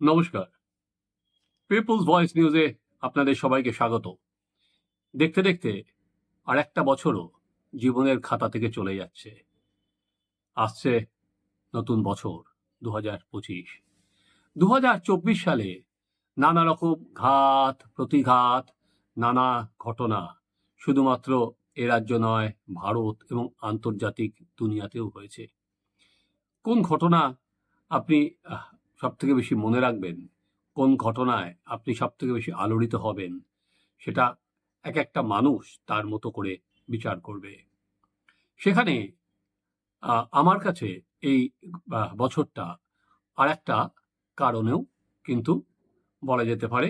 নমস্কার। People's voice নিউজে আপনাদের সবাইকে স্বাগত। দেখতে দেখতে আর একটা বছরও জীবনের খাতা থেকে চলে যাচ্ছে। আসছে নতুন বছর 2025। 2024 সালে নানা রকম ঘাত প্রতিঘাত, নানা ঘটনা শুধুমাত্র এ রাজ্য নয়, ভারত এবং আন্তর্জাতিক দুনিয়াতেও হয়েছে। কোন ঘটনা আপনি সবথেকে বেশি মনে রাখবেন? কোন ঘটনায় আপনি সবথেকে বেশি আলোড়িত হবেন? সেটা একেকটা মানুষ তার মতো করে বিচার করবে। সেখানে আমার কাছে এই বছরটা আরেকটা কারণেও কিন্তু বলা যেতে পারে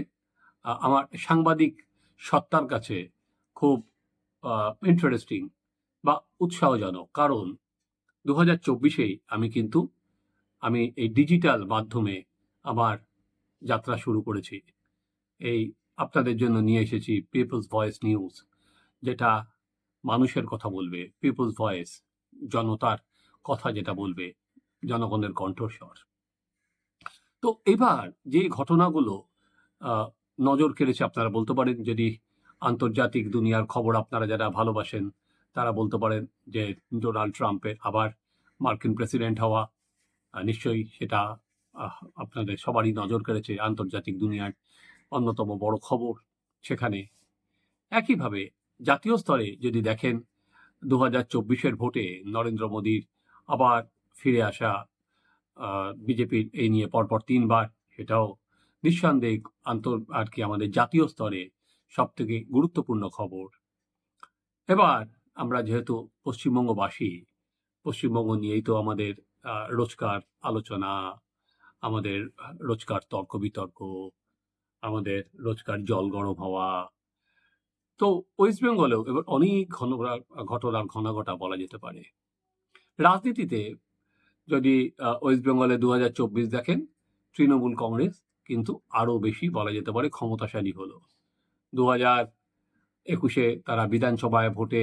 আমার সাংবাদিক সত্তার কাছে খুব ইন্টারেস্টিং বা উৎসাহজনক। কারণ 2024-এই আমি এই ডিজিটাল মাধ্যমে আমার যাত্রা শুরু করেছি। এই আপনাদের জন্য নিয়ে এসেছি পিপলস ভয়েস নিউজ, যেটা মানুষের কথা বলবে। পিপলস ভয়েস, জনতার কথা যেটা বলবে, জনগণের কণ্ঠস্বর। তো এবার যে ঘটনাগুলো নজর কেড়েছে, আপনারা বলতে পারেন, যদি আন্তর্জাতিক দুনিয়ার খবর আপনারা যারা ভালোবাসেন তারা বলতে পারেন যে ডোনাল্ড ট্রাম্পের আবার মার্কিন প্রেসিডেন্ট হওয়া, নিশ্চয়ই সেটা আপনাদের সবারই নজর কেড়েছে। আন্তর্জাতিক দুনিয়ার অন্যতম বড় খবর সেখানে। একইভাবে জাতীয় স্তরে যদি দেখেন, 2024-এর ভোটে নরেন্দ্র মোদীর আবার ফিরে আসা, বিজেপির এই নিয়ে পরপর 3বার, সেটাও নিঃসন্দেহে আমাদের জাতীয় স্তরে সবথেকে গুরুত্বপূর্ণ খবর। এবার আমরা যেহেতু পশ্চিমবঙ্গবাসী, পশ্চিমবঙ্গ নিয়েই তো আমাদের রোজকার আলোচনা, আমাদের রোজকার তর্ক বিতর্ক, আমাদের রোজকার জল গরম হওয়া। তো ওয়েস্ট বেঙ্গলেও এবার অনেক ঘটনার ঘনাঘটা বলা যেতে পারে। রাজনীতিতে যদি ওয়েস্ট বেঙ্গলে 2024 দেখেন, তৃণমূল কংগ্রেস কিন্তু আরো বেশি বলা যেতে পারে ক্ষমতাশালী হলো। 2021-এ তারা বিধানসভায় ভোটে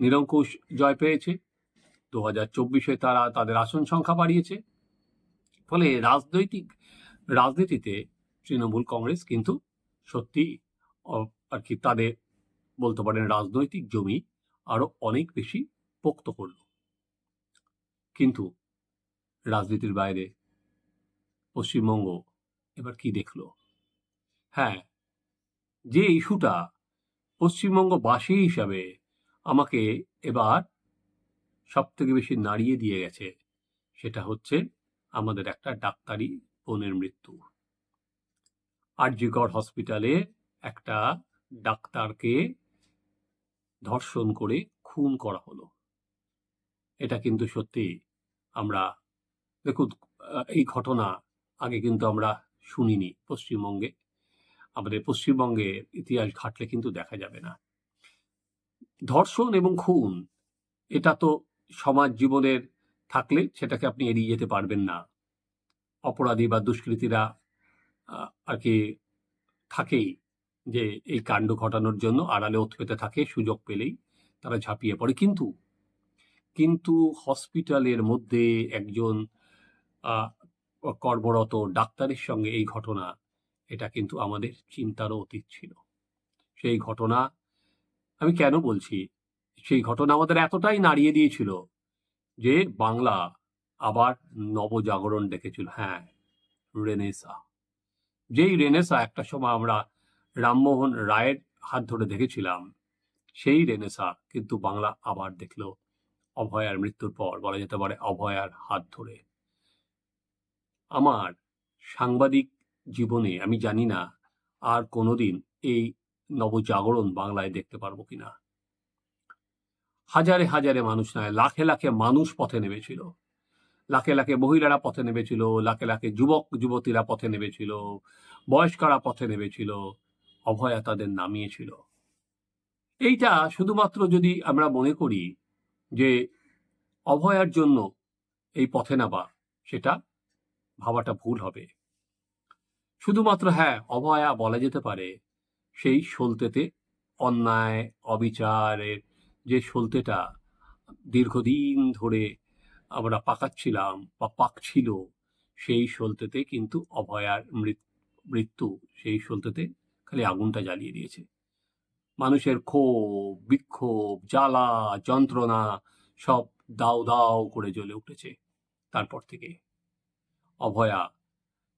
নিরঙ্কুশ জয় পেয়েছে। 2024-এ তারা তাদের আসন সংখ্যা বাড়িয়েছে। ফলে রাজনীতিতে তৃণমূল কংগ্রেস কিন্তু সত্যি আর কি তাদের বলতে পারেন রাজনৈতিক জমি আরো অনেক বেশি পোক্ত করল। কিন্তু রাজনীতির বাইরে পশ্চিমবঙ্গ এবার কি দেখলো? হ্যাঁ, যে ইস্যুটা পশ্চিমবঙ্গবাসী হিসাবে আমাকে এবার সব থেকে বেশি নাড়িয়ে দিয়ে গেছে, সেটা হচ্ছে আমাদের একটা ডাক্তারি বোনের মৃত্যু। আরজিকর হসপিটালে একটা ডাক্তারকে ধর্ষণ করে খুন করা হলো। এটা কিন্তু সত্যি আমরা, দেখুন, এই ঘটনা আগে কিন্তু আমরা শুনিনি পশ্চিমবঙ্গে। আমাদের পশ্চিমবঙ্গের ইতিহাস ঘাটলে কিন্তু দেখা যাবে না। ধর্ষণ এবং খুন, এটা তো সমাজ জীবনের থাকলে সেটাকে আপনি এড়িয়ে যেতে পারবেন না। অপরাধী বা দুষ্কৃতীরা আর কি থাকেই, যে এই কাণ্ড ঘটানোর জন্য আড়ালে ওত পেতে থাকে, সুযোগ পেলেই তারা ঝাঁপিয়ে পড়ে। কিন্তু হসপিটালের মধ্যে একজন কর্মরত ডাক্তারের সঙ্গে এই ঘটনা, এটা কিন্তু আমাদের চিন্তারও অতীত ছিল। সেই ঘটনা আমি কেন বলছি, সেই ঘটনা আমাদের এতটাই নাড়িয়ে দিয়েছিল যে বাংলা আবার নবজাগরণ ডেকেছিল। হ্যাঁ, রেনেসা। যেই রেনেসা একটা সময় আমরা রামমোহন রায়ের হাত ধরে দেখেছিলাম, সেই রেনেসা কিন্তু বাংলা আবার দেখল অভয়ার মৃত্যুর পর, বলা যেতে পারে অভয়ার হাত ধরে। আমার সাংবাদিক জীবনে আমি জানি না আর কোনোদিন এই নবজাগরণ বাংলায় দেখতে পারবো কিনা। হাজারে হাজারে মানুষ নয়, লাখে লাখে মানুষ পথে নেমেছিল। লাখে লাখে মহিলারা পথে নেমেছিল, লাখে লাখে যুবক যুবতীরা পথে নেমেছিল, বয়স্করা পথে নেমেছিল, অভয়া তাদের নামিয়েছিল। এইটা শুধুমাত্র যদি আমরা মনে করি যে অভয়ার জন্য এই পথে নামা, সেটা ভাবাটা ভুল হবে। শুধুমাত্র হ্যাঁ, অভয়া বলা যেতে পারে সেই সলতেতে অন্যায় অবিচারের যে সলতেটা দীর্ঘদিন ধরে আমরা পাকাচ্ছিলাম বা পাকছিল, সেই সলতেতে কিন্তু অভয়ার মৃত্যু সেই সলতেতে খালি আগুনটা জ্বালিয়ে দিয়েছে। মানুষের ক্ষোভ, বিক্ষোভ, জ্বালা, যন্ত্রণা সব দাউ দাউ করে জ্বলে উঠেছে। তারপর থেকে অভয়া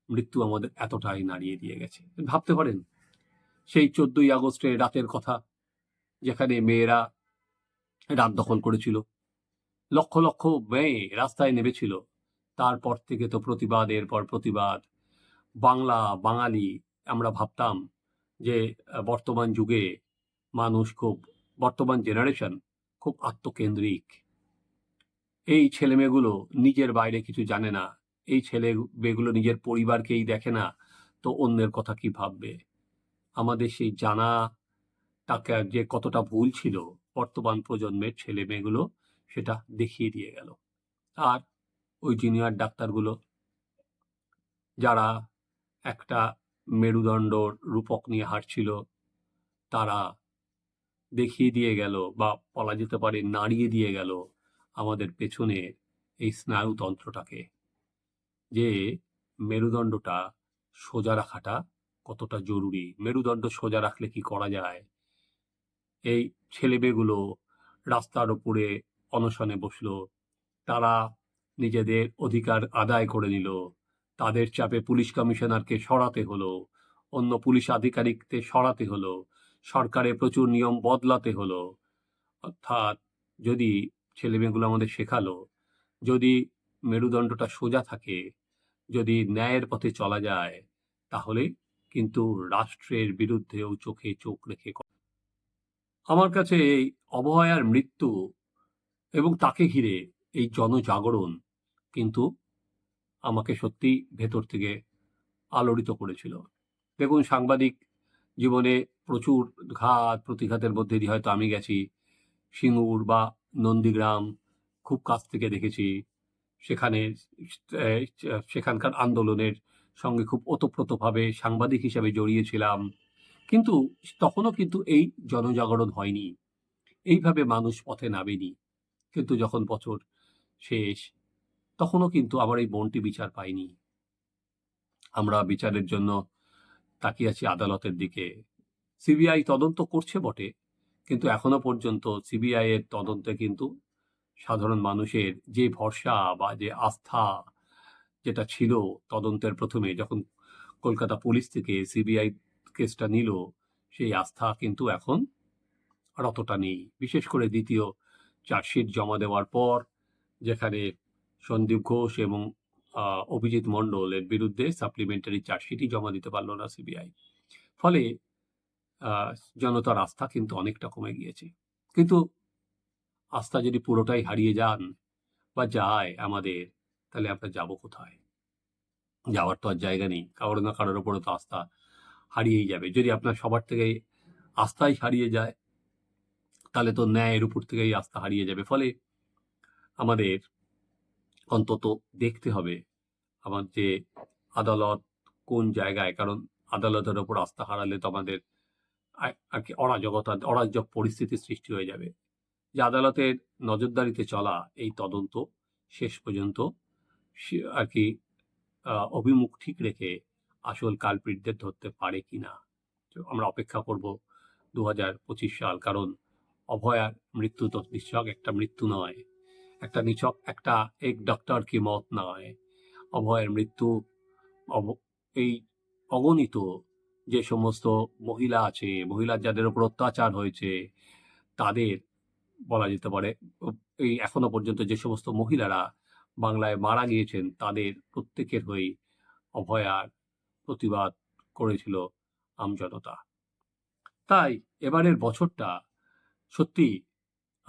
মৃত্যু আমাদের এতটাই নাড়িয়ে দিয়ে গেছে। ভাবতে পারেন সেই 14ই আগস্টের রাতের কথা, যেখানে মেয়েরা রাত দখল করেছিল, লক্ষ লক্ষ মেয়ে রাস্তায় নেমেছিল। তারপর থেকে তো প্রতিবাদের পর প্রতিবাদ। বাঙালি আমরা ভাবতাম যে বর্তমান যুগে মানুষ খুব, বর্তমান জেনারেশন খুব আত্মকেন্দ্রিক। এই ছেলেমেয়েগুলো নিজের বাইরে কিছু জানে না, এই ছেলে মেয়েগুলো নিজের পরিবারকেই দেখে না, তো অন্যের কথা কি ভাববে। আমাদের সেই জানা টাকা যে কতটা ভুল ছিল, বর্তমান প্রজন্মের ছেলে মেয়েগুলো সেটা দেখিয়ে দিয়ে গেল। আর ওই জুনিয়র ডাক্তারগুলো যারা একটা মেরুদণ্ডর রূপক নিয়ে হাঁটছিল, তারা দেখিয়ে দিয়ে গেল, বা বলা যেতে পারে নাড়িয়ে দিয়ে গেল আমাদের পেছনের এই স্নায়ুতন্ত্রটাকে, যে মেরুদণ্ডটা সোজা রাখাটা কতটা জরুরি। মেরুদণ্ড সোজা রাখলে কি করা যায়। এই ছেলেমেয়েগুলো রাস্তার উপরে অনশনে বসলো, তারা নিজেদের অধিকার আদায় করে নিল, তাদের চাপে পুলিশ কমিশনারকে সরাতে হলো, অন্য পুলিশ আধিকারিকদের সরাতে হলো, সরকারের প্রচুর নিয়ম বদলাতে হলো। অর্থাৎ যদি ছেলেমেয়েগুলো আমাদের শেখালো, যদি মেরুদণ্ডটা সোজা থাকে, যদি ন্যায়ের পথে চলা যায়, তাহলে কিন্তু রাষ্ট্রের বিরুদ্ধেও চোখে চোখ রেখে। আমার কাছে এই অভয়ার মৃত্যু এবং তাকে ঘিরে এই জনজাগরণ কিন্তু আমাকে সত্যি ভেতর থেকে আলোড়িত করেছিল। দেখুন, সাংবাদিক জীবনে প্রচুর ঘাত প্রতিঘাতের মধ্যে দিয়ে হয়তো আমি গেছি। সিঙ্গুর বা নন্দীগ্রাম খুব কাছ থেকে দেখেছি, সেখানে সেখানকার আন্দোলনের সঙ্গে খুব ওতপ্রোতভাবে সাংবাদিক হিসেবে জড়িয়েছিলাম। কিন্তু তখনও কিন্তু এই জনজাগরণ হয়নি, এইভাবে মানুষ পথে নামেনি। কিন্তু যখন বছর শেষ, তখনও কিন্তু আমার এই মনটি বিচার পায়নি। আমরা বিচারের জন্য তাকিয়ে আছি আদালতের দিকে। সিবিআই তদন্ত করছে বটে, কিন্তু এখনো পর্যন্ত সিবিআই এর তদন্তে কিন্তু সাধারণ মানুষের যে ভরসা বা যে আস্থা যেটা ছিল তদন্তের প্রথমে, যখন কলকাতা পুলিশ থেকে সিবিআই কেসটা নিল, সেই আস্থা কিন্তু এখন আর অতটা নেই। বিশেষ করে দ্বিতীয় চার্জশিট জমা দেওয়ার পর, যেখানে সন্দীপ ঘোষ এবং অভিজিৎ মণ্ডলের বিরুদ্ধে সাপ্লিমেন্টারি চার্জশিটই জমা দিতে পারলো না সিবিআই। ফলে জনতার আস্থা কিন্তু অনেকটা কমে গিয়েছে। কিন্তু আস্থা যদি পুরোটাই হারিয়ে যান বা যায় আমাদের, তাহলে আমরা যাব কোথায়? যাওয়ার তো আর জায়গা নেই। কারোর না কারোর ওপরে তো আস্থা হারিয়েই যাবে। যদি আপনার সবার থেকে আস্থাই হারিয়ে যায়, তাহলে তো ন্যায়ের উপর থেকেই আস্থা হারিয়ে যাবে। ফলে আমাদের অন্তত দেখতে হবে আমার যে আদালত কোন জায়গায়, কারণ আদালতের ওপর আস্থা হারালে তো আমাদের আর কি অরাজক পরিস্থিতির সৃষ্টি হয়ে যাবে। যে আদালতের নজরদারিতে চলা এই তদন্ত শেষ পর্যন্ত আর কি অভিমুখ ঠিক রেখে আসল কালপ্রিটদের ধরতে পারে কিনা। আমরা অপেক্ষা করব 2025 সাল, কারণ অভয়ার মৃত্যু তো নিছক একটা মৃত্যু নয়, একটা এক ডক্টর কি মত নয়। অভয়ের মৃত্যু এই অগণিত যে সমস্ত মহিলা আছে, মহিলা যাদের উপর অত্যাচার হয়েছে, তাদের বলা যেতে পারে এই এখনো পর্যন্ত যে সমস্ত মহিলারা বাংলায় মারা গিয়েছেন, তাদের প্রত্যেকের হয়ে অভয়ার প্রতিবাদ করেছিল আমজনতা। তাই এবারের বছরটা সত্যি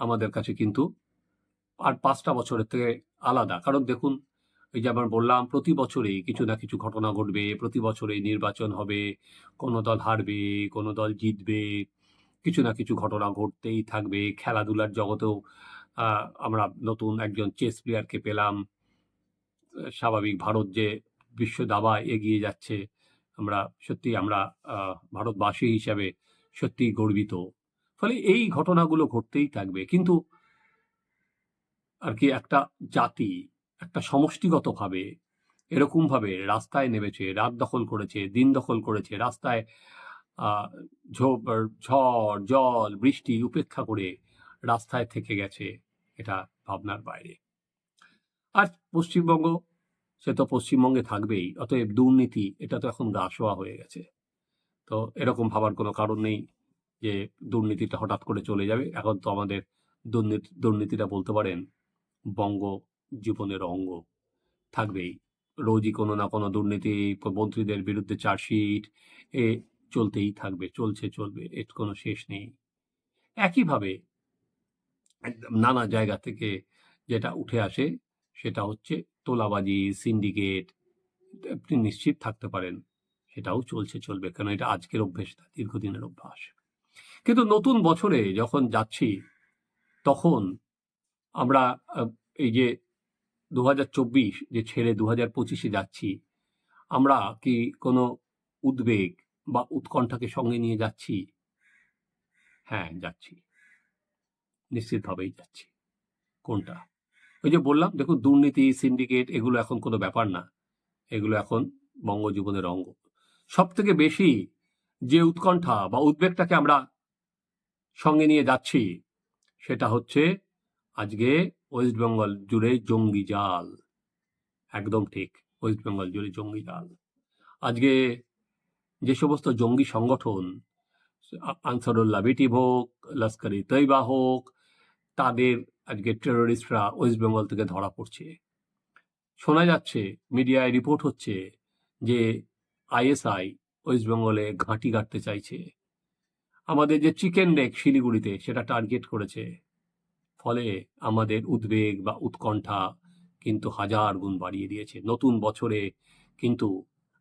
আমাদের কাছে কিন্তু আর 5টা বছরের থেকে আলাদা। কারণ দেখুন, এই যে আবার বললাম, প্রতি বছরেই কিছু না কিছু ঘটনা ঘটবে, প্রতি বছরেই নির্বাচন হবে, কোনো দল হারবে, কোনো দল জিতবে, কিছু না কিছু ঘটনা ঘটতেই থাকবে। খেলাধুলার জগতেও আমরা নতুন একজন চেস প্লেয়ারকে পেলাম। স্বাভাবিক, ভারত যে বিশ্ব দাবায় এগিয়ে যাচ্ছে, আমরা ভারতবাসী হিসাবে সত্যিই গর্বিত। ফলে এই ঘটনাগুলো ঘটতেই থাকবে। কিন্তু আর কি একটা জাতি একটা সমষ্টিগতভাবে এরকমভাবে রাস্তায় নেমেছে, রাত দখল করেছে, দিন দখল করেছে, রাস্তায় আহ, ঝড় জল বৃষ্টি উপেক্ষা করে রাস্তায় থেকে গেছে, এটা ভাবনার বাইরে। আর পশ্চিমবঙ্গ, সে তো পশ্চিমবঙ্গে থাকবেই, অতএব দুর্নীতি এটা তো এখন গা শোয়া হয়ে গেছে। তো এরকম ভাবার কোনো কারণ নেই যে দুর্নীতিটা হঠাৎ করে চলে যাবে। এখন তো আমাদের দুর্নীতিটা বলতে পারেন বঙ্গ জীবনের অঙ্গ, থাকবেই। রোজই কোনো না কোনো দুর্নীতি, মন্ত্রীদের বিরুদ্ধে চার্জশিট এ চলতেই থাকবে, চলবে, এর কোনো শেষ নেই। একইভাবে একদম নানা জায়গা থেকে যেটা উঠে আসে সেটা হচ্ছে তোলাবাজি, সিন্ডিকেট। আপনি নিশ্চিত থাকতে পারেন সেটাও চলবে, কারণ এটা আজকের অভ্যেস না, দীর্ঘদিনের অভ্যাস। কিন্তু নতুন বছরে যখন যাচ্ছি তখন আমরা এই যে 2024 যে ছেড়ে 2025-এ যাচ্ছি, আমরা কি কোনো উদ্বেগ বা উৎকণ্ঠাকে সঙ্গে নিয়ে যাচ্ছি? হ্যাঁ, যাচ্ছি, নিশ্চিতভাবেই যাচ্ছি। কোনটা? ওই যে বললাম, দেখুন, দুর্নীতি, সিন্ডিকেট এগুলো এখন কোনো ব্যাপার না, এগুলো এখন বঙ্গজীবনের অঙ্গ। সব থেকে বেশি যে উৎকণ্ঠা বা উদ্বেগটাকে আমরা সঙ্গে নিয়ে যাচ্ছি সেটা হচ্ছে আজকে ওয়েস্ট বেঙ্গল জুড়ে জঙ্গি জাল। একদম ঠিক, ওয়েস্ট বেঙ্গল জুড়ে জঙ্গি জাল। আজকে যে সমস্ত জঙ্গি সংগঠন, আনসারুল্লাহ বিটিভ হোক, লস্কর-ই তৈবা হোক, তাদের আজকে টেরোরিস্টরা ওয়েস্ট বেঙ্গল থেকে ধরা পড়ছে। শোনা যাচ্ছে, মিডিয়ায় রিপোর্ট হচ্ছে যে আইএসআই ওয়েস্ট বেঙ্গলে ঘাঁটি গাড়তে চাইছে। আমাদের যে চিকেন নেক শিলিগুড়িতে সেটা টার্গেট করেছে। ফলে আমাদের উদ্বেগ বা উৎকণ্ঠা কিন্তু হাজার গুণ বাড়িয়ে দিয়েছে। নতুন বছরে কিন্তু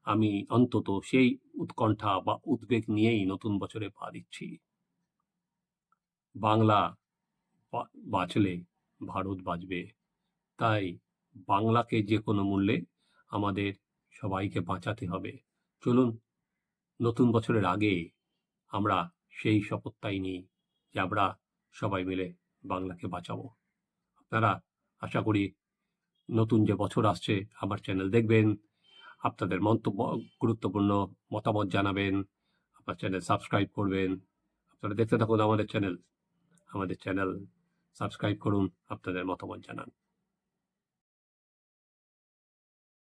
আমি অন্তত সেই উৎকণ্ঠা বা উদ্বেগ নিয়েই নতুন বছরে পা দিচ্ছি। বাংলা বাঁচলে ভারত বাঁচবে, তাই বাংলাকে যে কোনো মূল্যে আমাদের সবাইকে বাঁচাতে হবে। চলুন, নতুন বছরের আগে আমরা সেই শপথটাই নিই যে আমরা সবাই মিলে বাংলাকে বাঁচাবো। আপনারা, আশা করি, নতুন যে বছর আসছে আমার চ্যানেল দেখবেন, আপনাদের মন্তব্য, গুরুত্বপূর্ণ মতামত জানাবেন, আপনার চ্যানেল সাবস্ক্রাইব করবেন। আপনারা দেখতে থাকুন আমাদের চ্যানেল সাবস্ক্রাইব করুন, আপনাদের মতামত জানান।